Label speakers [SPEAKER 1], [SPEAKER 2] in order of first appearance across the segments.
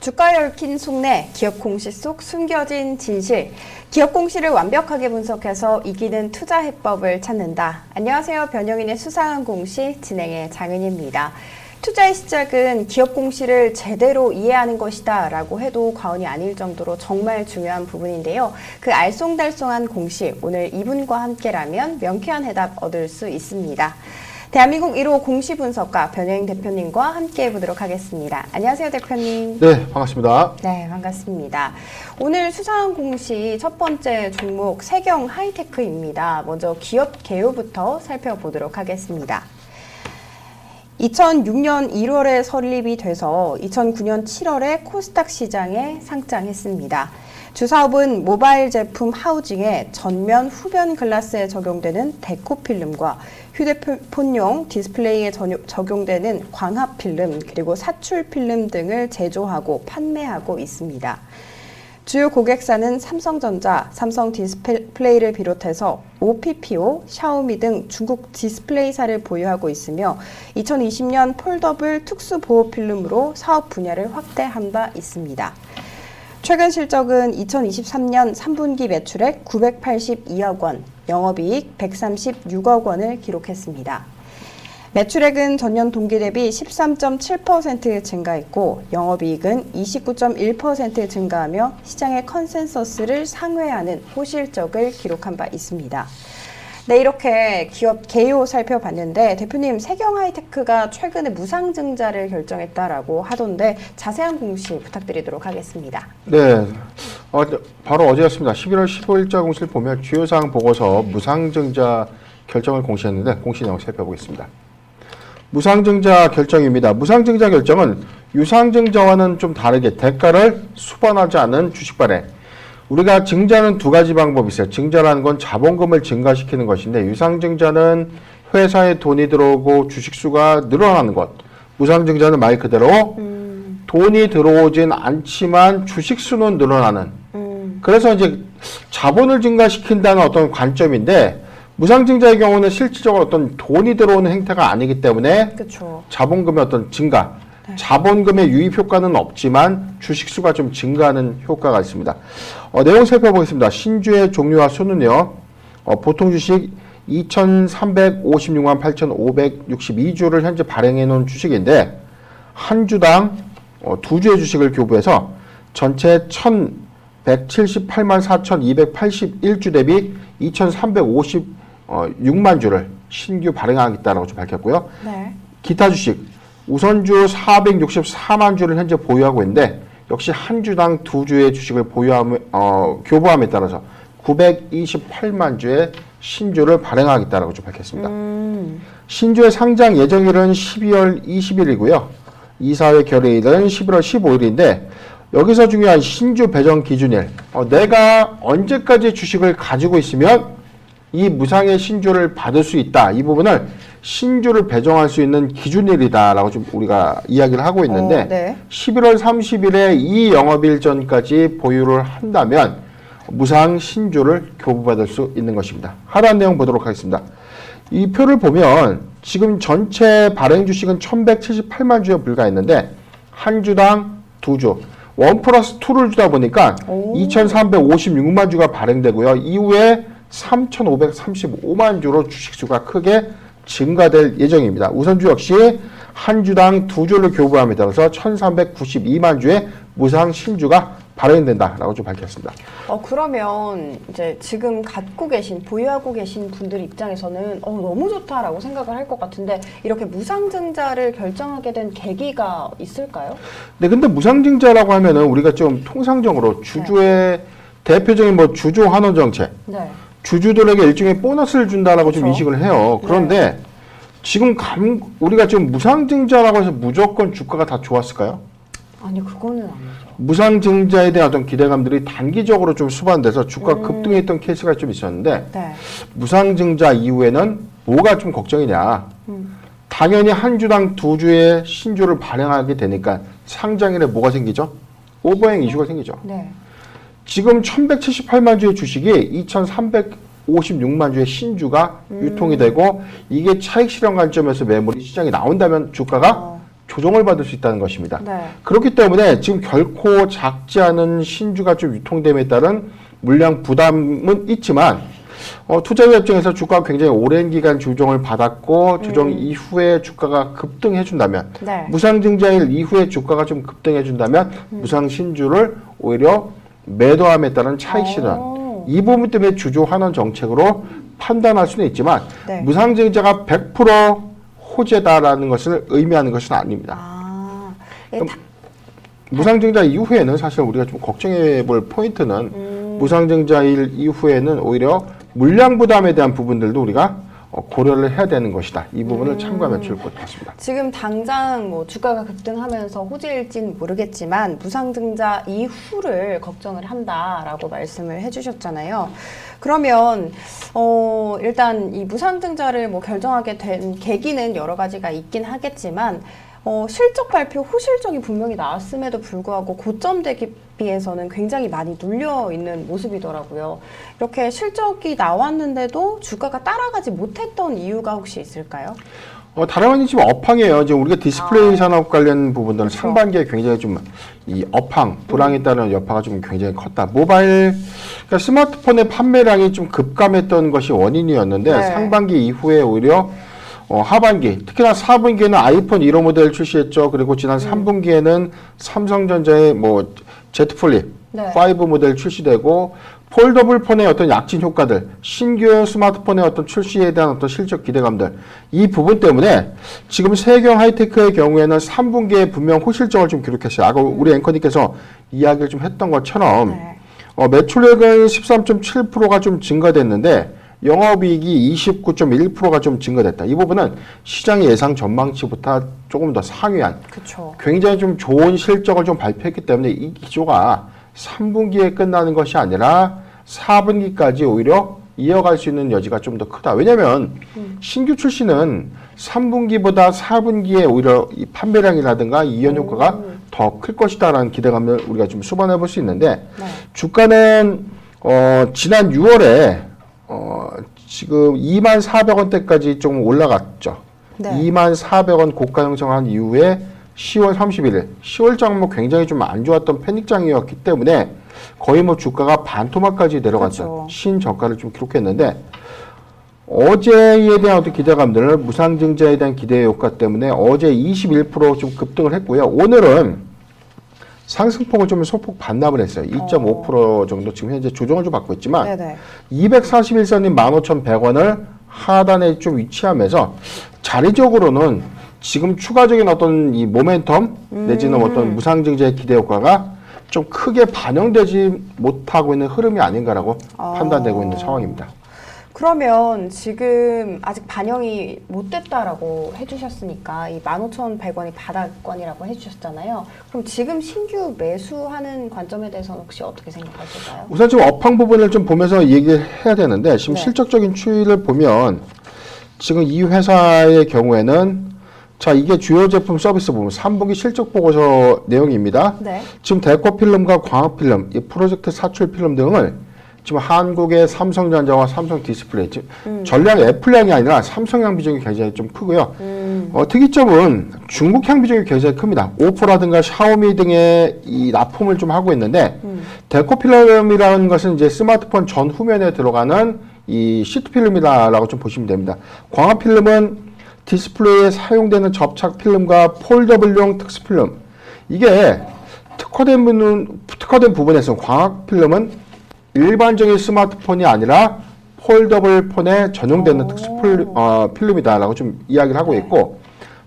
[SPEAKER 1] 주가에 얽힌 속내, 기업 공시 속 숨겨진 진실. 기업 공시를 완벽하게 분석해서 이기는 투자 해법을 찾는다. 안녕하세요. 변형인의 수상한 공시 진행의 장은희입니다. 투자의 시작은 기업 공시를 제대로 이해하는 것이다 라고 해도 과언이 아닐 정도로 정말 중요한 부분인데요. 그 알쏭달쏭한 공시, 오늘 이분과 함께라면 명쾌한 해답 얻을 수 있습니다. 대한민국 1호 공시 분석가 변형인 대표님과 함께 해보도록 하겠습니다. 안녕하세요, 대표님.
[SPEAKER 2] 네, 반갑습니다.
[SPEAKER 1] 네, 반갑습니다. 오늘 수상한 공시 첫 번째 종목 세경 하이테크입니다. 먼저 기업 개요부터 살펴보도록 하겠습니다. 2006년 1월에 설립이 돼서 2009년 7월에 코스닥 시장에 상장했습니다. 주사업은 모바일 제품 하우징에 전면 후변 글라스에 적용되는 데코필름과 휴대폰용 디스플레이에 적용되는 광합필름 그리고 사출필름 등을 제조하고 판매하고 있습니다. 주요 고객사는 삼성전자, 삼성 디스플레이를 비롯해서 OPPO, 샤오미 등 중국 디스플레이사를 보유하고 있으며 2020년 폴더블 특수 보호 필름으로 사업 분야를 확대한 바 있습니다. 최근 실적은 2023년 3분기 매출액 982억 원, 영업이익 136억 원을 기록했습니다. 매출액은 전년 동기 대비 13.7% 증가했고 영업이익은 29.1% 증가하며 시장의 컨센서스를 상회하는 호실적을 기록한 바 있습니다. 네, 이렇게 기업 개요 살펴봤는데 대표님 세경 하이테크가 최근에 무상증자를 결정했다라고 하던데 자세한 공시 부탁드리도록 하겠습니다.
[SPEAKER 2] 네, 바로 어제였습니다. 11월 15일자 공시를 보면 주요사항 보고서 무상증자 결정을 공시했는데 공시 내용 살펴보겠습니다. 무상증자 결정입니다. 무상증자 결정은 유상증자와는 좀 다르게 대가를 수반하지 않은 주식 발행. 우리가 증자는 두 가지 방법이 있어요. 증자라는 건 자본금을 증가시키는 것인데 유상증자는 회사에 돈이 들어오고 주식수가 늘어나는 것. 무상증자는 말 그대로 돈이 들어오진 않지만 주식수는 늘어나는. 그래서 이제 자본을 증가시킨다는 어떤 관점인데 무상증자의 경우는 실질적으로 어떤 돈이 들어오는 행태가 아니기 때문에
[SPEAKER 1] 그쵸.
[SPEAKER 2] 자본금의 어떤 증가,
[SPEAKER 1] 네.
[SPEAKER 2] 자본금의 유입 효과는 없지만 주식수가 좀 증가하는 효과가 있습니다. 내용 살펴보겠습니다. 신주의 종류와 수는요. 보통 주식 2,356만 8,562주를 현재 발행해 놓은 주식인데 한 주당 두 주의 주식을 교부해서 전체 1,178만 4,281주 대비 2,356만 주를 신규 발행하겠다라고 좀 밝혔고요.
[SPEAKER 1] 네.
[SPEAKER 2] 기타 주식 우선주 464만 주를 현재 보유하고 있는데 역시 한 주당 두 주의 주식을 교부함에 따라서 928만 주의 신주를 발행하겠다라고 좀 밝혔습니다. 신주의 상장 예정일은 12월 20일이고요. 이사회 결의일은 11월 15일인데 여기서 중요한 신주 배정 기준일. 내가 언제까지 주식을 가지고 있으면 이 무상의 신주를 받을 수 있다. 이 부분을 신주를 배정할 수 있는 기준일이다라고 좀 우리가 이야기를 하고 있는데
[SPEAKER 1] 네.
[SPEAKER 2] 11월 30일에 이 영업일 전까지 보유를 한다면 무상 신주를 교부받을 수 있는 것입니다. 하단 내용 보도록 하겠습니다. 이 표를 보면 지금 전체 발행 주식은 1,178만 주에 불과했는데 한 주당 두 주, 1+2를 주다 보니까 2,356만 주가 발행되고요. 이후에 3,535만 주로 주식수가 크게 증가될 예정입니다. 우선주 역시 한 주당 두 주를 교부함에 따라서 1,392만 주의 무상 신주가 발행된다라고 좀 밝혔습니다.
[SPEAKER 1] 그러면 이제 지금 갖고 계신, 보유하고 계신 분들 입장에서는 너무 좋다라고 생각을 할 것 같은데 이렇게 무상증자를 결정하게 된 계기가 있을까요?
[SPEAKER 2] 네, 근데 무상증자라고 하면은 우리가 좀 통상적으로 주주의 대표적인 주주 환원 정책.
[SPEAKER 1] 네.
[SPEAKER 2] 주주들에게 일종의 보너스를 준다라고
[SPEAKER 1] 그렇죠.
[SPEAKER 2] 좀 인식을 해요. 그런데
[SPEAKER 1] 네.
[SPEAKER 2] 지금 우리가 지금 무상증자라고 해서 무조건 주가가 다 좋았을까요?
[SPEAKER 1] 아니, 그거는 아니죠.
[SPEAKER 2] 무상증자에 대한 어떤 기대감들이 단기적으로 좀 수반돼서 주가 급등했던 케이스가 좀 있었는데
[SPEAKER 1] 네.
[SPEAKER 2] 무상증자 이후에는 뭐가 좀 걱정이냐. 당연히 한 주당 두 주의 신주를 발행하게 되니까 상장일에 뭐가 생기죠? 오버행 이슈가 생기죠.
[SPEAKER 1] 네.
[SPEAKER 2] 지금 1,178만 주의 주식이 2,356만 주의 신주가 유통이 되고 이게 차익 실현 관점에서 매물이 시장에 나온다면 주가가 조정을 받을 수 있다는 것입니다.
[SPEAKER 1] 네.
[SPEAKER 2] 그렇기 때문에 지금 결코 작지 않은 신주가 좀 유통됨에 따른 물량 부담은 있지만 투자자 입장에서 주가가 굉장히 오랜 기간 조정을 받았고 조정 이후에 주가가 급등해준다면
[SPEAKER 1] 네.
[SPEAKER 2] 무상증자일 이후에 주가가 좀 급등해준다면 무상신주를 오히려 매도함에 따른 차익 실현 이 부분 때문에 주주 환원 정책으로 판단할 수는 있지만
[SPEAKER 1] 네.
[SPEAKER 2] 무상증자가 100% 호재다라는 것을 의미하는 것은 아닙니다.
[SPEAKER 1] 아,
[SPEAKER 2] 그럼 무상증자 이후에는 사실 우리가 좀 걱정해 볼 포인트는 무상증자일 이후에는 오히려 물량 부담에 대한 부분들도 우리가 고려를 해야 되는 것이다. 이 부분을 참고하면 좋을 것 같습니다.
[SPEAKER 1] 지금 당장 뭐 주가가 급등하면서 호재일진 모르겠지만 무상증자 이후를 걱정을 한다라고 말씀을 해주셨잖아요. 그러면 일단 이 무상증자를 뭐 결정하게 된 계기는 여러 가지가 있긴 하겠지만 실적 발표 후 실적이 분명히 나왔음에도 불구하고 고점 대비해서는 굉장히 많이 눌려 있는 모습이더라고요. 이렇게 실적이 나왔는데도 주가가 따라가지 못했던 이유가 혹시 있을까요?
[SPEAKER 2] 다름 아닌 지금 업황이에요. 지금 우리가 디스플레이 산업 관련 부분들은
[SPEAKER 1] 그렇죠.
[SPEAKER 2] 상반기에 굉장히 좀 이 업황, 불황에 따른 여파가 좀 굉장히 컸다. 모바일, 그러니까 스마트폰의 판매량이 좀 급감했던 것이 원인이었는데
[SPEAKER 1] 네.
[SPEAKER 2] 상반기 이후에 오히려 하반기, 특히나 4분기에는 아이폰 1호 모델 출시했죠. 그리고 지난 3분기에는 삼성전자의 뭐 Z 플립
[SPEAKER 1] 네.
[SPEAKER 2] 5 모델 출시되고 폴더블 폰의 어떤 약진 효과들, 신규 스마트폰의 어떤 출시에 대한 어떤 실적 기대감들, 이 부분 때문에 지금 세경 하이테크의 경우에는 3분기에 분명 호실적을 좀 기록했어요. 아까 우리 앵커님께서 이야기를 좀 했던 것처럼
[SPEAKER 1] 네.
[SPEAKER 2] 매출액은 13.7%가 좀 증가됐는데 영업이익이 29.1%가 좀 증가됐다. 이 부분은 시장의 예상 전망치보다 조금 더 상회한
[SPEAKER 1] 그렇죠.
[SPEAKER 2] 굉장히 좀 좋은 실적을 좀 발표했기 때문에 이 기조가 3분기에 끝나는 것이 아니라 4분기까지 오히려 이어갈 수 있는 여지가 좀 더 크다. 왜냐하면 신규 출시는 3분기보다 4분기에 오히려 이 판매량이라든가 이연 효과가 더 클 것이다라는 기대감을 우리가 좀 수반해 볼 수 있는데
[SPEAKER 1] 네.
[SPEAKER 2] 주가는 지난 6월에 지금 24,400원대까지 좀 올라갔죠.
[SPEAKER 1] 네.
[SPEAKER 2] 24,400원 고가 형성한 이후에 10월 31일, 10월장 뭐 굉장히 좀 안 좋았던 패닉장이었기 때문에 거의 뭐 주가가 반토막까지 내려갔던
[SPEAKER 1] 그렇죠.
[SPEAKER 2] 신저가를 좀 기록했는데 어제에 대한 어떤 기대감들, 무상증자에 대한 기대 효과 때문에 어제 21%좀 급등을 했고요. 오늘은 상승폭을 좀 소폭 반납을 했어요. 2.5% 정도 지금 현재 조정을 좀 받고 있지만
[SPEAKER 1] 네네.
[SPEAKER 2] 241선인 15,100원을 하단에 좀 위치하면서 자리적으로는 지금 추가적인 어떤 이 모멘텀 내지는 어떤 무상증자의 기대 효과가 좀 크게 반영되지 못하고 있는 흐름이 아닌가라고 판단되고 있는 상황입니다.
[SPEAKER 1] 그러면 지금 아직 반영이 못 됐다라고 해주셨으니까 이 15,100원이 바닥권이라고 해주셨잖아요. 그럼 지금 신규 매수하는 관점에 대해서는 혹시 어떻게 생각하실까요?
[SPEAKER 2] 우선 지금 업황 부분을 좀 보면서 얘기를 해야 되는데 지금
[SPEAKER 1] 네.
[SPEAKER 2] 실적적인 추이를 보면 지금 이 회사의 경우에는 자 이게 주요 제품 서비스 부분 3분기 실적 보고서 내용입니다.
[SPEAKER 1] 네.
[SPEAKER 2] 지금 데코 필름과 광학 필름, 이 프로젝트 사출 필름 등을 지금 한국의 삼성전자와 삼성 디스플레이, 전량 애플량이 아니라 삼성향 비중이 굉장히 좀 크고요. 특이점은 중국향 비중이 굉장히 큽니다. 오포라든가 샤오미 등의 이 납품을 좀 하고 있는데 데코 필름이라는 것은 이제 스마트폰 전 후면에 들어가는 이 시트 필름이다라고 좀 보시면 됩니다. 광학 필름은 디스플레이에 사용되는 접착 필름과 폴더블용 특수 필름. 이게 특화된 부분에서 광학 필름은 일반적인 스마트폰이 아니라 폴더블 폰에 전용되는 특수 필름이다라고 좀 이야기를 하고 있고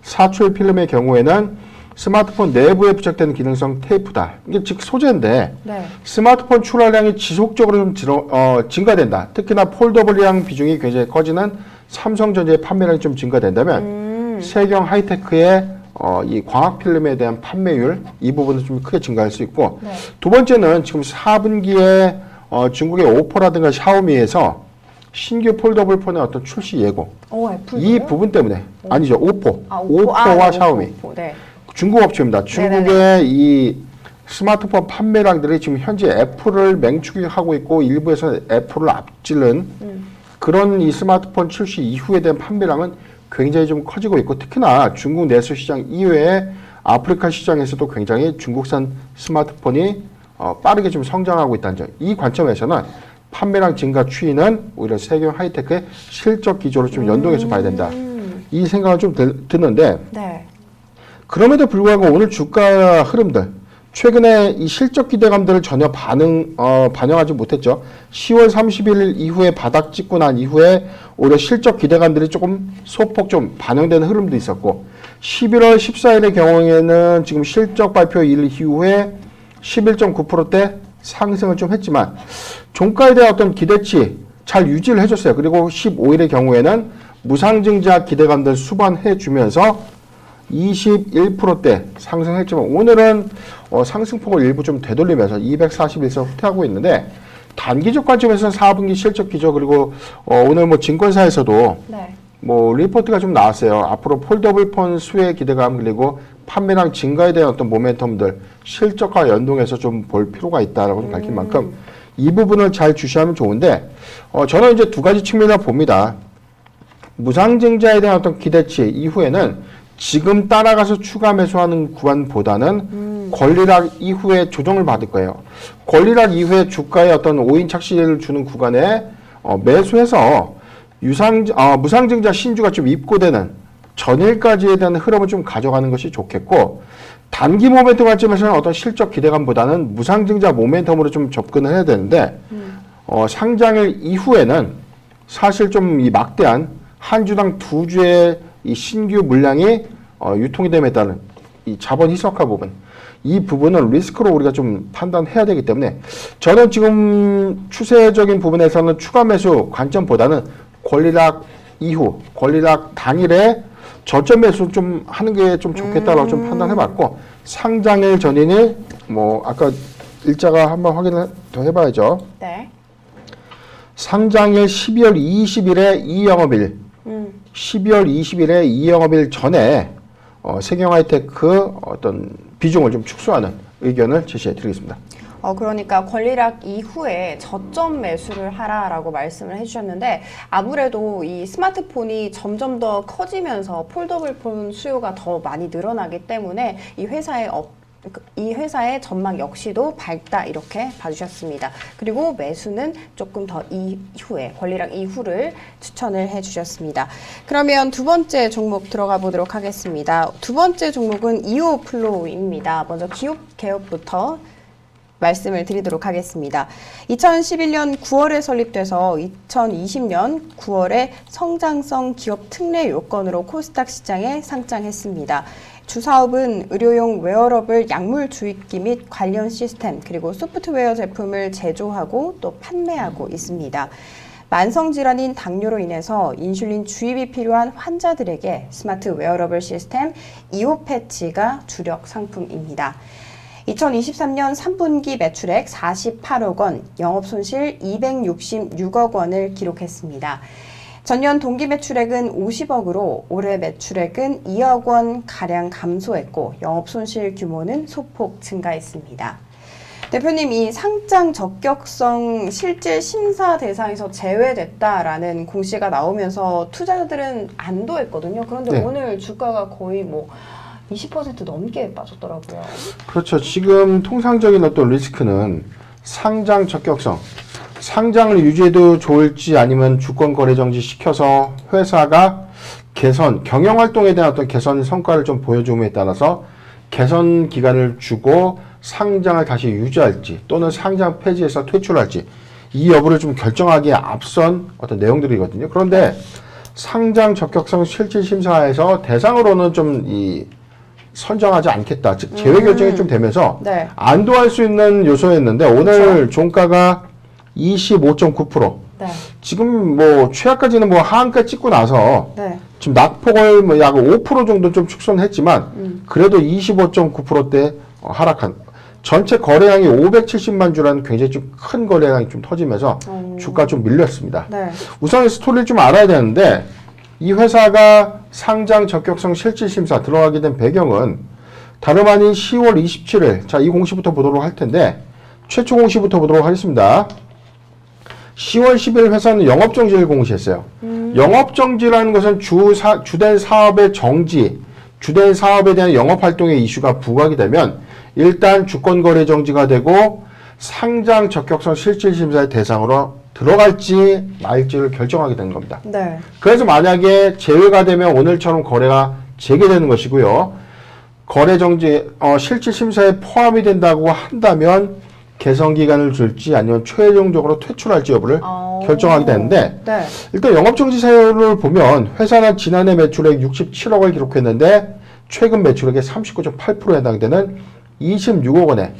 [SPEAKER 2] 사출 필름의 경우에는 스마트폰 내부에 부착되는 기능성 테이프다. 이게 즉 소재인데
[SPEAKER 1] 네.
[SPEAKER 2] 스마트폰 출하량이 지속적으로 좀 증가된다. 특히나 폴더블량 비중이 굉장히 커지는 삼성전자의 판매량이 좀 증가된다면 세경 하이테크의 이 광학 필름에 대한 판매율 이 부분은 좀 크게 증가할 수 있고
[SPEAKER 1] 네.
[SPEAKER 2] 두 번째는 지금 4분기에 중국의 오포라든가 샤오미에서 신규 폴더블 폰의 어떤 출시 예고
[SPEAKER 1] 애플
[SPEAKER 2] 이 부분 때문에 아니죠 오포
[SPEAKER 1] 오포.
[SPEAKER 2] 오포와
[SPEAKER 1] 네,
[SPEAKER 2] 샤오미
[SPEAKER 1] 오포. 네.
[SPEAKER 2] 중국 업체입니다. 중국의 이 스마트폰 판매량들이 지금 현재 애플을 맹추격하고 있고 일부에서는 애플을 앞지른 그런 이 스마트폰 출시 이후에 대한 판매량은 굉장히 좀 커지고 있고 특히나 중국 내수 시장 이외에 아프리카 시장에서도 굉장히 중국산 스마트폰이 빠르게 좀 성장하고 있다는 점. 이 관점에서는 판매량 증가 추이는 오히려 세계형 하이테크의 실적 기조로 좀 연동해서 봐야 된다. 이 생각을 좀 드는데
[SPEAKER 1] 네.
[SPEAKER 2] 그럼에도 불구하고 오늘 주가 흐름들 최근에 이 실적 기대감들을 전혀 반영하지 못했죠. 10월 30일 이후에 바닥 찍고 난 이후에 오히려 실적 기대감들이 조금 소폭 좀 반영되는 흐름도 있었고 11월 14일의 경우에는 지금 실적 발표 일 이후에 11.9%대 상승을 좀 했지만 종가에 대한 어떤 기대치 잘 유지를 해줬어요. 그리고 15일의 경우에는 무상증자 기대감들 수반해 주면서 21%대 상승했지만 오늘은 상승폭을 일부 좀 되돌리면서 241선 후퇴하고 있는데 단기적 관점에서는 4분기 실적 기조 그리고 오늘 뭐 증권사에서도
[SPEAKER 1] 네.
[SPEAKER 2] 뭐 리포트가 좀 나왔어요. 앞으로 폴더블 폰 수혜 기대감 그리고 판매량 증가에 대한 어떤 모멘텀들 실적과 연동해서 좀 볼 필요가 있다라고 밝힌 만큼 이 부분을 잘 주시하면 좋은데 저는 이제 두 가지 측면을 봅니다. 무상증자에 대한 어떤 기대치 이후에는 지금 따라가서 추가 매수하는 구간보다는 권리락 이후에 조정을 받을 거예요. 권리락 이후에 주가에 어떤 5인 착시를 주는 구간에 매수해서 무상증자 신주가 좀 입고되는 전일까지에 대한 흐름을 좀 가져가는 것이 좋겠고 단기 모멘텀 관점에서는 어떤 실적 기대감보다는 무상증자 모멘텀으로 좀 접근을 해야 되는데 상장일 이후에는 사실 좀 이 막대한 한 주당 2주의 이 신규 물량이 유통이 됨에 따른 이 자본 희석화 부분 이 부분은 리스크로 우리가 좀 판단해야 되기 때문에 저는 지금 추세적인 부분에서는 추가 매수 관점보다는 권리락 이후 권리락 당일에 저점 매수 좀 하는 게 좀 좋겠다라고 좀 판단해봤고 상장일 전인이 뭐 아까 일자가 한번 확인을 더 해봐야죠.
[SPEAKER 1] 네.
[SPEAKER 2] 상장일 12월 20일에 이영업일 12월 20일에 이영업일 전에 세경 하이테크 어떤 비중을 좀 축소하는 의견을 제시해 드리겠습니다.
[SPEAKER 1] 그러니까 권리락 이후에 저점 매수를 하라라고 말씀을 해주셨는데 아무래도 이 스마트폰이 점점 더 커지면서 폴더블폰 수요가 더 많이 늘어나기 때문에 이 회사의 전망 역시도 밝다 이렇게 봐주셨습니다. 그리고 매수는 조금 더 이후에 권리락 이후를 추천을 해주셨습니다. 그러면 두 번째 종목 들어가 보도록 하겠습니다. 두 번째 종목은 이오플로우입니다. 먼저 기업 개업부터 말씀을 드리도록 하겠습니다. 2011년 9월에 설립돼서 2020년 9월에 성장성 기업 특례 요건으로 코스닥 시장에 상장했습니다. 주사업은 의료용 웨어러블 약물 주입기 및 관련 시스템 그리고 소프트웨어 제품을 제조하고 또 판매하고 있습니다. 만성질환인 당뇨로 인해서 인슐린 주입이 필요한 환자들에게 스마트 웨어러블 시스템 이오패치가 주력 상품입니다. 2023년 3분기 매출액 48억 원, 영업손실 266억 원을 기록했습니다. 전년 동기 매출액은 50억으로 올해 매출액은 2억 원 가량 감소했고 영업손실 규모는 소폭 증가했습니다. 대표님, 이 상장 적격성 실질 심사 대상에서 제외됐다라는 공시가 나오면서 투자자들은 안도했거든요. 그런데
[SPEAKER 2] 네.
[SPEAKER 1] 오늘 주가가 거의 20% 넘게 빠졌더라고요.
[SPEAKER 2] 그렇죠. 지금 통상적인 어떤 리스크는 상장 적격성, 상장을 유지해도 좋을지 아니면 주권 거래 정지 시켜서 회사가 개선, 경영 활동에 대한 어떤 개선 성과를 좀 보여줌에 따라서 개선 기간을 주고 상장을 다시 유지할지 또는 상장 폐지해서 퇴출할지 이 여부를 좀 결정하기에 앞선 어떤 내용들이거든요. 그런데 상장 적격성 실질 심사에서 대상으로는 좀 선정하지 않겠다. 즉 제외 결정이 좀 되면서
[SPEAKER 1] 네.
[SPEAKER 2] 안도할 수 있는 요소였는데 오늘 종가가 25.9%.
[SPEAKER 1] 네.
[SPEAKER 2] 지금 최하까지는 하한가 찍고 나서
[SPEAKER 1] 네.
[SPEAKER 2] 지금 낙폭을 약 5% 정도 좀 축소했지만 그래도 25.9%대 하락한 전체 거래량이 570만 주라는 굉장히 좀 큰 거래량이 좀 터지면서 주가 좀 밀렸습니다.
[SPEAKER 1] 네.
[SPEAKER 2] 우선 스토리를 좀 알아야 되는데 이 회사가 상장 적격성 실질 심사 들어가게 된 배경은 다름 아닌 10월 27일 자, 이 공시부터 보도록 할 텐데 최초 공시부터 보도록 하겠습니다. 10월 10일 회사는 영업정지를 공시했어요. 영업정지라는 것은 주된 사업의 정지, 주된 사업에 대한 영업활동의 이슈가 부각이 되면 일단 주권거래 정지가 되고 상장 적격성 실질심사의 대상으로 들어갈지 말지를 결정하게 되는 겁니다.
[SPEAKER 1] 네.
[SPEAKER 2] 그래서 만약에 제외가 되면 오늘처럼 거래가 재개되는 것이고요. 거래 정지 실질심사에 포함이 된다고 한다면 개선 기간을 줄지 아니면 최종적으로 퇴출할지 여부를 결정하게 되는데
[SPEAKER 1] 네.
[SPEAKER 2] 일단 영업정지 사유를 보면 회사는 지난해 매출액 67억을 기록했는데 최근 매출액의 39.8%에 해당되는 26억 원의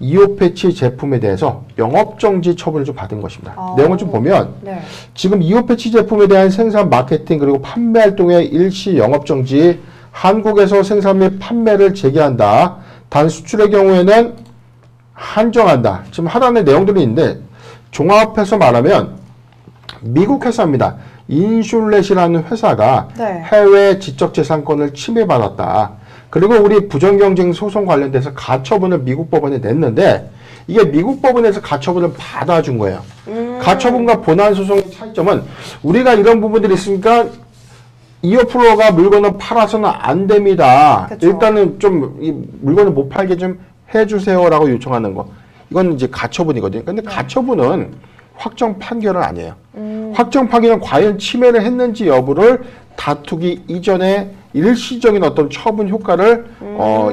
[SPEAKER 2] 2호 패치 제품에 대해서 영업정지 처분을 좀 받은 것입니다. 내용을 좀 보면
[SPEAKER 1] 네.
[SPEAKER 2] 지금 2호 패치 제품에 대한 생산, 마케팅 그리고 판매 활동의 일시 영업정지, 한국에서 생산 및 판매를 재개한다. 단 수출의 경우에는 한정한다. 지금 하단에 내용들이 있는데 종합해서 말하면 미국 회사입니다. 인슐렛이라는 회사가
[SPEAKER 1] 네.
[SPEAKER 2] 해외 지적재산권을 침해받았다. 그리고 우리 부정경쟁 소송 관련돼서 가처분을 미국 법원에 냈는데 이게 미국 법원에서 가처분을 받아준 거예요. 가처분과 본안 소송의 차이점은 우리가 이런 부분들이 있으니까 이어플로가 물건을 팔아서는 안 됩니다.
[SPEAKER 1] 그쵸.
[SPEAKER 2] 일단은 좀 이 물건을 못 팔게 좀 해주세요라고 요청하는 거. 이건 이제 가처분이거든요. 근데 가처분은 확정 판결은 아니에요. 확정 판결은 과연 침해를 했는지 여부를 다투기 이전에 일시적인 어떤 처분 효과를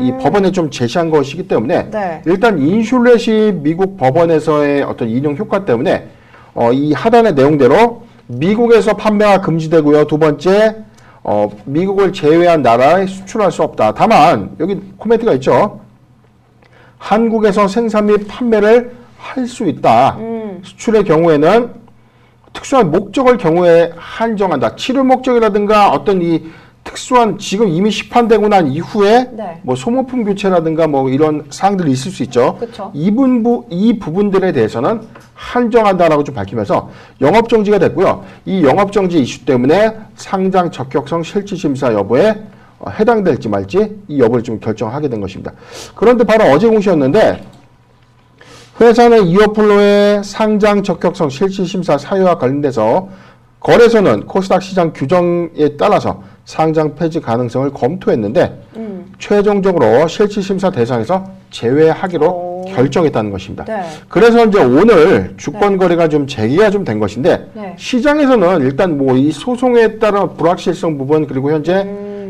[SPEAKER 2] 이 법원에 좀 제시한 것이기 때문에
[SPEAKER 1] 네.
[SPEAKER 2] 일단 인슐렛이 미국 법원에서의 어떤 인용 효과 때문에 이 하단의 내용대로 미국에서 판매가 금지되고요. 두 번째 미국을 제외한 나라에 수출할 수 없다. 다만 여기 코멘트가 있죠. 한국에서 생산 및 판매를 할 수 있다. 수출의 경우에는 특수한 목적을 경우에 한정한다. 치료 목적이라든가 어떤 이 특수한 지금 이미 시판되고 난 이후에
[SPEAKER 1] 네.
[SPEAKER 2] 뭐 소모품 교체라든가 뭐 이런 사항들이 있을 수 있죠.
[SPEAKER 1] 그쵸.
[SPEAKER 2] 이 부분들에 대해서는 한정한다라고 좀 밝히면서 영업정지가 됐고요. 이 영업정지 이슈 때문에 상장 적격성 실질심사 여부에 해당될지 말지 이 여부를 좀 결정하게 된 것입니다. 그런데 바로 어제 공시였는데 회사는 이어플로의 상장 적격성 실질심사 사유와 관련돼서 거래소는 코스닥 시장 규정에 따라서 상장 폐지 가능성을 검토했는데 최종적으로 실질심사 대상에서 제외하기로 결정했다는 것입니다.
[SPEAKER 1] 네.
[SPEAKER 2] 그래서 이제 오늘 주권 거래가 좀 재개가 좀 된 것인데
[SPEAKER 1] 네.
[SPEAKER 2] 시장에서는 일단 뭐 이 소송에 따른 불확실성 부분 그리고 현재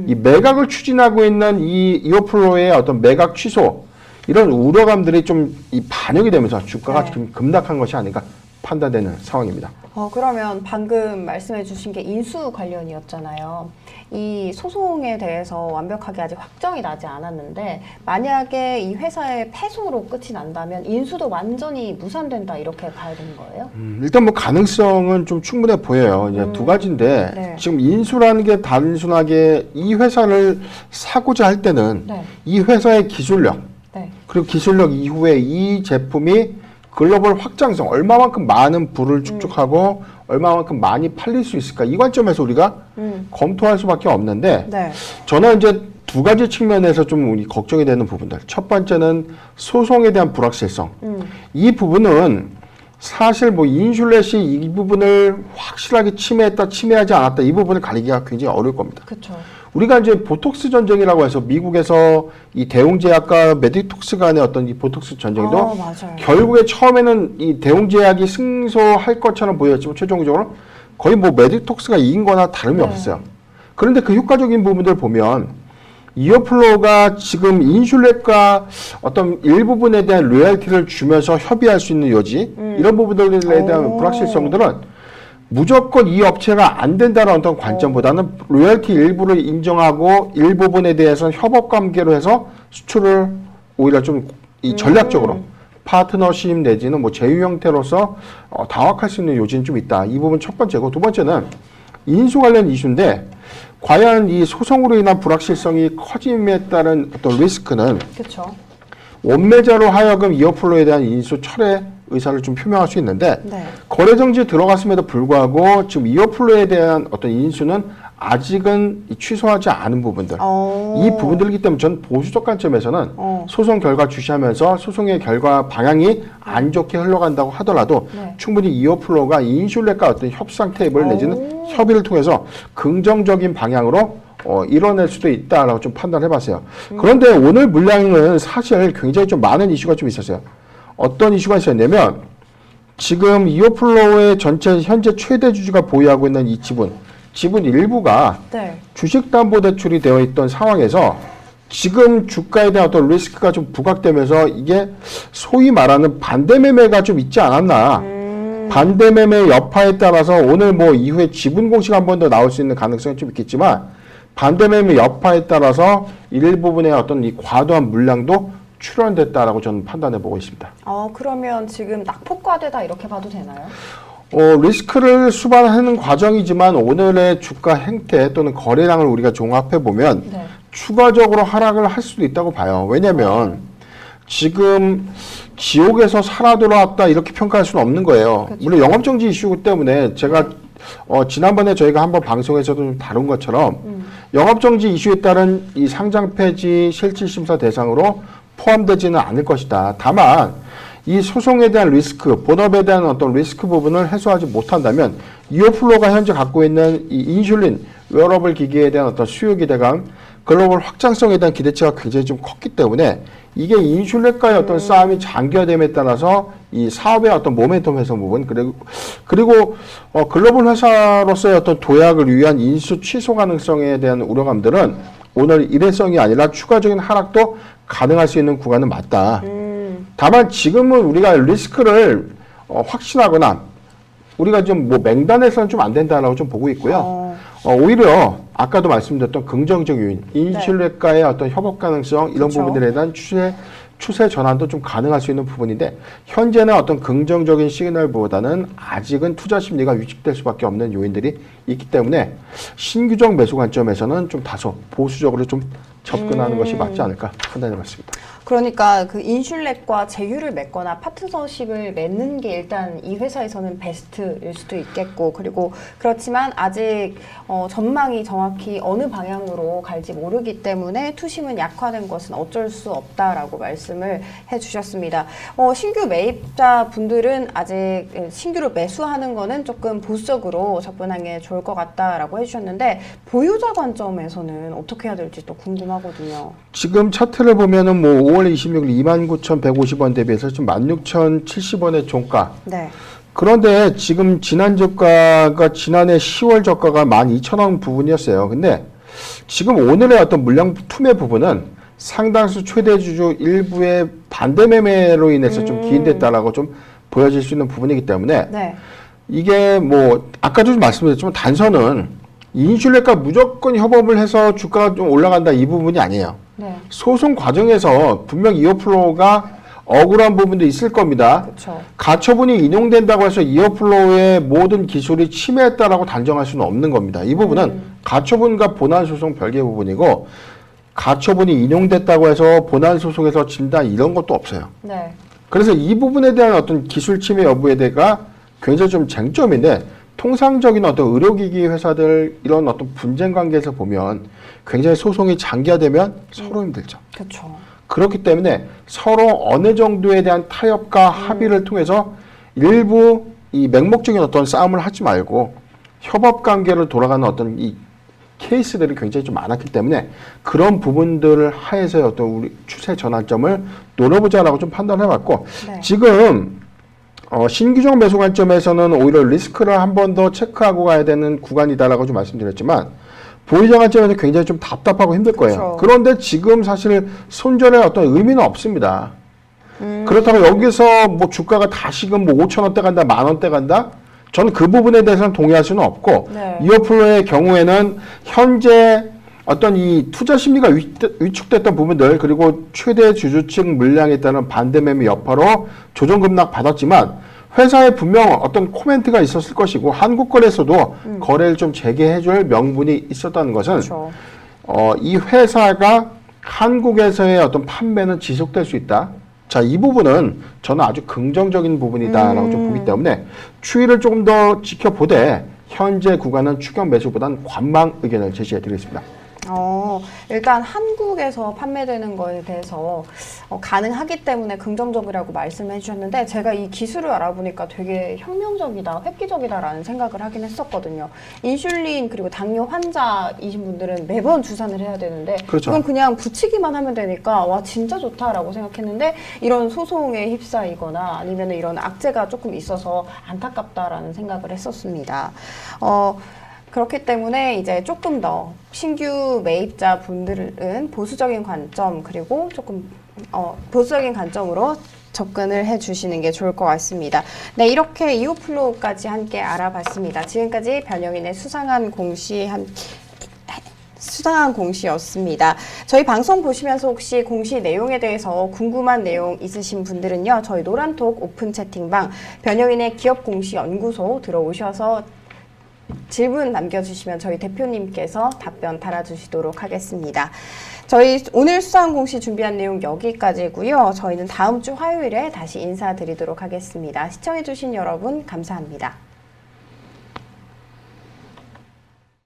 [SPEAKER 2] 이 매각을 추진하고 있는 이 이어플로의 어떤 매각 취소 이런 우려감들이 좀 이 반영이 되면서 주가가
[SPEAKER 1] 네.
[SPEAKER 2] 좀 급락한 것이 아닌가 판단되는 상황입니다.
[SPEAKER 1] 그러면 방금 말씀해 주신 게 인수 관련이었잖아요. 이 소송에 대해서 완벽하게 아직 확정이 나지 않았는데 만약에 이 회사의 패소로 끝이 난다면 인수도 완전히 무산된다 이렇게 봐야 되는 거예요?
[SPEAKER 2] 일단 뭐 가능성은 좀 충분해 보여요. 이제 두 가지인데
[SPEAKER 1] 네.
[SPEAKER 2] 지금 인수라는 게 단순하게 이 회사를 사고자 할 때는
[SPEAKER 1] 네.
[SPEAKER 2] 이 회사의 기술력
[SPEAKER 1] 네.
[SPEAKER 2] 그리고 기술력 이후에 이 제품이 글로벌 확장성, 얼마만큼 많은 부를 축적하고 얼마만큼 많이 팔릴 수 있을까 이 관점에서 우리가 검토할 수밖에 없는데
[SPEAKER 1] 네.
[SPEAKER 2] 저는 이제 두 가지 측면에서 좀 우리 걱정이 되는 부분들. 첫 번째는 소송에 대한 불확실성. 이 부분은 사실 뭐 인슐렛이 이 부분을 확실하게 침해했다, 침해하지 않았다 이 부분을 가리기가 굉장히 어려울 겁니다.
[SPEAKER 1] 그렇죠.
[SPEAKER 2] 우리가 이제 보톡스 전쟁이라고 해서 미국에서 이 대웅제약과 메디톡스 간의 어떤 이 보톡스 전쟁도
[SPEAKER 1] 맞아요.
[SPEAKER 2] 결국에 처음에는 이 대웅제약이 승소할 것처럼 보였지만 최종적으로 거의 뭐 메디톡스가 이긴 거나 다름이 없어요. 그런데 그 효과적인 부분들 보면 이어플로가 지금 인슐렛과 어떤 일부분에 대한 로열티를 주면서 협의할 수 있는 여지 이런 부분들에 대한 불확실성들은 무조건 이 업체가 안 된다는 어떤 관점보다는 로열티 일부를 인정하고 일부분에 대해서는 협업 관계로 해서 수출을 오히려 좀 이 전략적으로 파트너십 내지는 뭐 제휴 형태로서 다각할 수 있는 요지는 좀 있다. 이 부분 첫 번째고 두 번째는 인수 관련 이슈인데 과연 이 소송으로 인한 불확실성이 커짐에 따른 어떤 리스크는
[SPEAKER 1] 그렇죠.
[SPEAKER 2] 원매자로 하여금 이어플로에 대한 인수 철회 의사를 좀 표명할 수 있는데
[SPEAKER 1] 네.
[SPEAKER 2] 거래 정지에 들어갔음에도 불구하고 지금 이어플로에 대한 어떤 인수는 아직은 취소하지 않은 부분들. 이 부분들이기 때문에 전 보수적 관점에서는 소송 결과 주시하면서 소송의 결과 방향이 안 좋게 흘러간다고 하더라도 충분히 이어플로우가 인슐렛과 어떤 협상 테이블 내지는 협의를 통해서 긍정적인 방향으로 이뤄낼 수도 있다라고 좀 판단해봤어요. 그런데 오늘 물량은 사실 굉장히 좀 많은 이슈가 좀 있었어요. 어떤 이슈가 있었냐면 지금 이어플로우의 전체 현재 최대 주주가 보유하고 있는 이 지분 일부가 주식담보대출이 되어 있던 상황에서 지금 주가에 대한 어떤 리스크가 좀 부각되면서 이게 소위 말하는 반대매매가 좀 있지 않았나. 반대매매 여파에 따라서 오늘 뭐 이후에 지분 공시가 한 번 더 나올 수 있는 가능성이 좀 있겠지만 반대매매 여파에 따라서 일부분의 어떤 이 과도한 물량도 출현됐다라고 저는 판단해 보고 있습니다.
[SPEAKER 1] 그러면 지금 낙폭과대다 이렇게 봐도 되나요?
[SPEAKER 2] 리스크를 수반하는 과정이지만 오늘의 주가 행태 또는 거래량을 우리가 종합해 보면 추가적으로 하락을 할 수도 있다고 봐요. 왜냐하면 지금 지옥에서 살아 돌아왔다 이렇게 평가할 수는 없는 거예요. 그렇죠. 물론 영업정지 이슈 때문에 제가 지난번에 저희가 한번 방송에서도 좀 다룬 것처럼 영업정지 이슈에 따른 이 상장 폐지 실질심사 대상으로 포함되지는 않을 것이다. 다만 이 소송에 대한 리스크, 본업에 대한 어떤 리스크 부분을 해소하지 못한다면 이어플로우가 현재 갖고 있는 이 인슐린 웨어러블 기기에 대한 어떤 수요 기대감, 글로벌 확장성에 대한 기대치가 굉장히 좀 컸기 때문에 이게 인슐렛과의 어떤 싸움이 장기화됨에 따라서 이 사업의 어떤 모멘텀 훼손 부분 그리고 글로벌 회사로서의 어떤 도약을 위한 인수 취소 가능성에 대한 우려감들은 오늘 일회성이 아니라 추가적인 하락도 가능할 수 있는 구간은 맞다. 다만 지금은 우리가 리스크를 확신하거나 우리가 좀 뭐 맹단해서는 좀 안 된다라고 좀 보고 있고요. 오히려 아까도 말씀드렸던 긍정적 요인, 인슐렛과의 어떤 협업 가능성 이런 부분들에 대한 추세 전환도 좀 가능할 수 있는 부분인데 현재는 어떤 긍정적인 시그널보다는 아직은 투자 심리가 위축될 수밖에 없는 요인들이 있기 때문에 신규적 매수 관점에서는 좀 다소 보수적으로 좀 접근하는 것이 맞지 않을까 판단해봤습니다.
[SPEAKER 1] 그러니까 그 인슐렛과 제휴를 맺거나 파트너십을 맺는 게 일단 이 회사에서는 베스트일 수도 있겠고 그리고 그렇지만 아직 전망이 정확히 어느 방향으로 갈지 모르기 때문에 투심은 약화된 것은 어쩔 수 없다라고 말씀을 해주셨습니다. 신규 매입자 분들은 아직 신규로 매수하는 거는 조금 보수적으로 접근하는 게 좋을 것 같다라고 해주셨는데 보유자 관점에서는 어떻게 해야 될지 또 궁금하거든요.
[SPEAKER 2] 지금 차트를 보면은 뭐 5월 26일 29,150원 대비해서 지금 16,070원의 종가. 그런데 지금 지난 저가가 지난해 10월 저가가 12,000원 부분이었어요. 근데 지금 오늘의 어떤 물량 투매 부분은 상당수 최대 주주 일부의 반대 매매로 인해서 좀 기인됐다라고 좀 보여질 수 있는 부분이기 때문에 이게 뭐 아까도 좀 말씀드렸지만 단서는 인슐렛과 무조건 협업을 해서 주가가 좀 올라간다 이 부분이 아니에요. 소송 과정에서 분명 이어플로우가 억울한 부분도 있을 겁니다. 가처분이 인용된다고 해서 이어플로우의 모든 기술이 침해했다라고 단정할 수는 없는 겁니다. 이 부분은 가처분과 본안소송 별개의 부분이고 가처분이 인용됐다고 해서 본안소송에서 진다 이런 것도 없어요. 그래서 이 부분에 대한 어떤 기술 침해 여부에 대해서 굉장히 좀 쟁점인데 통상적인 어떤 의료기기 회사들 이런 어떤 분쟁 관계에서 보면 굉장히 소송이 장기화되면 서로 힘들죠. 그렇기 때문에 서로 어느 정도에 대한 타협과 합의를 통해서 일부 이 맹목적인 어떤 싸움을 하지 말고 협업 관계로 돌아가는 어떤 이 케이스들이 굉장히 좀 많았기 때문에 그런 부분들을 하에서의 어떤 우리 추세 전환점을 노려보자라고 좀 판단해봤고 지금 신규적 매수 관점에서는 오히려 리스크를 한 번 더 체크하고 가야 되는 구간이다라고 좀 말씀드렸지만 보유자 관점에서 굉장히 좀 답답하고 힘들 거예요. 그런데 지금 사실 손절의 어떤 의미는 없습니다. 그렇다고 여기서 뭐 주가가 다시금 뭐 5,000원대 간다, 10,000원대 간다? 저는 그 부분에 대해서는 동의할 수는 없고 이어플로우의 경우에는 현재 어떤 이 투자 심리가 위축됐던 부분들 그리고 최대 주주 측 물량에 따른 반대 매매 여파로 조정 급락 받았지만 회사에 분명 어떤 코멘트가 있었을 것이고 한국거래소도 거래를 좀 재개해줄 명분이 있었다는 것은 이 회사가 한국에서의 어떤 판매는 지속될 수 있다. 자, 이 부분은 저는 아주 긍정적인 부분이다라고 좀 보기 때문에 추이를 조금 더 지켜보되 현재 구간은 추격 매수보단 관망 의견을 제시해 드리겠습니다.
[SPEAKER 1] 일단 한국에서 판매되는 거에 대해서 가능하기 때문에 긍정적이라고 말씀해 주셨는데 제가 이 기술을 알아보니까 되게 혁명적이다, 획기적이다라는 생각을 하긴 했었거든요. 인슐린 그리고 당뇨 환자이신 분들은 매번 주사를 해야 되는데
[SPEAKER 2] 그렇죠.
[SPEAKER 1] 이건 그냥 붙이기만 하면 되니까 와 진짜 좋다라고 생각했는데 이런 소송에 휩싸이거나 아니면 이런 악재가 조금 있어서 안타깝다라는 생각을 했었습니다. 그렇기 때문에 이제 조금 더 신규 매입자 분들은 보수적인 관점 그리고 조금 보수적인 관점으로 접근을 해 주시는 게 좋을 것 같습니다. 네, 이렇게 이오플로우까지 함께 알아봤습니다. 지금까지 변영인의 수상한 공시였습니다. 저희 방송 보시면서 혹시 공시 내용에 대해서 궁금한 내용 있으신 분들은요. 저희 노란톡 오픈 채팅방 변영인의 기업 공시 연구소 들어오셔서 질문 남겨주시면 저희 대표님께서 답변 달아주시도록 하겠습니다. 저희 오늘 수상 공시 준비한 내용 여기까지고요. 저희는 다음 주 화요일에 다시 인사드리도록 하겠습니다. 시청해주신 여러분 감사합니다.